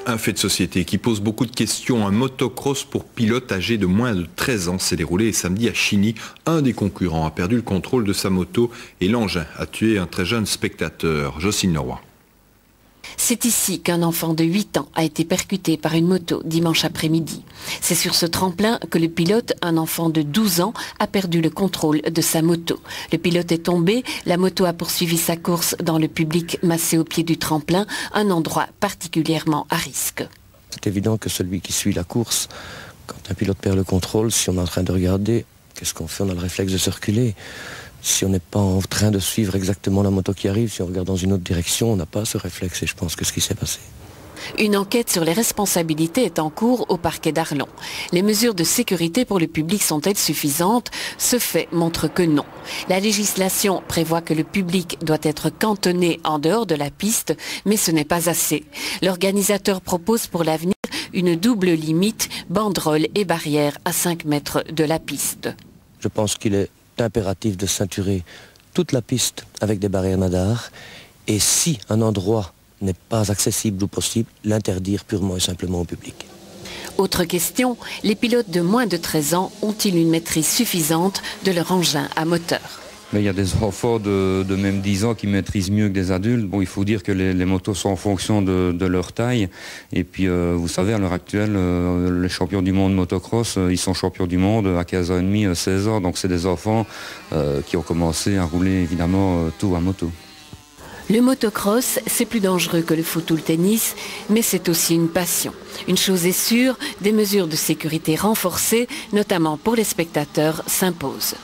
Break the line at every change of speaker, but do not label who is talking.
Un fait de société qui pose beaucoup de questions. Un motocross pour pilote âgé de moins de 13 ans s'est déroulé samedi à Chigny. Un des concurrents a perdu le contrôle de sa moto et l'engin a tué un très jeune spectateur. Jocelyne Leroy.
C'est ici qu'un enfant de 8 ans a été percuté par une moto dimanche après-midi. C'est sur ce tremplin que le pilote, un enfant de 12 ans, a perdu le contrôle de sa moto. Le pilote est tombé, la moto a poursuivi sa course dans le public massé au pied du tremplin, un endroit particulièrement à risque.
C'est évident que celui qui suit la course, quand un pilote perd le contrôle, si on est en train de regarder, qu'est-ce qu'on fait? On a le réflexe de se reculer. Si on n'est pas en train de suivre exactement la moto qui arrive, si on regarde dans une autre direction, on n'a pas ce réflexe et je pense que ce qui s'est passé.
Une enquête sur les responsabilités est en cours au parquet d'Arlon. Les mesures de sécurité pour le public sont-elles suffisantes? Ce fait montre que non. La législation prévoit que le public doit être cantonné en dehors de la piste, mais ce n'est pas assez. L'organisateur propose pour l'avenir une double limite, banderoles et barrières à 5 mètres de la piste.
Je pense qu'il est impératif de ceinturer toute la piste avec des barrières nadars et si un endroit n'est pas accessible ou possible, l'interdire purement et simplement au public.
Autre question, les pilotes de moins de 13 ans ont-ils une maîtrise suffisante de leur engin à moteur?
Mais il y a des enfants de même 10 ans qui maîtrisent mieux que des adultes. Bon, il faut dire que les motos sont en fonction de leur taille. Et puis, vous savez, à l'heure actuelle, les champions du monde motocross, ils sont champions du monde à 15 ans et demi, 16 ans. Donc, c'est des enfants qui ont commencé à rouler, évidemment, tout à moto.
Le motocross, c'est plus dangereux que le foot ou le tennis, mais c'est aussi une passion. Une chose est sûre, des mesures de sécurité renforcées, notamment pour les spectateurs, s'imposent.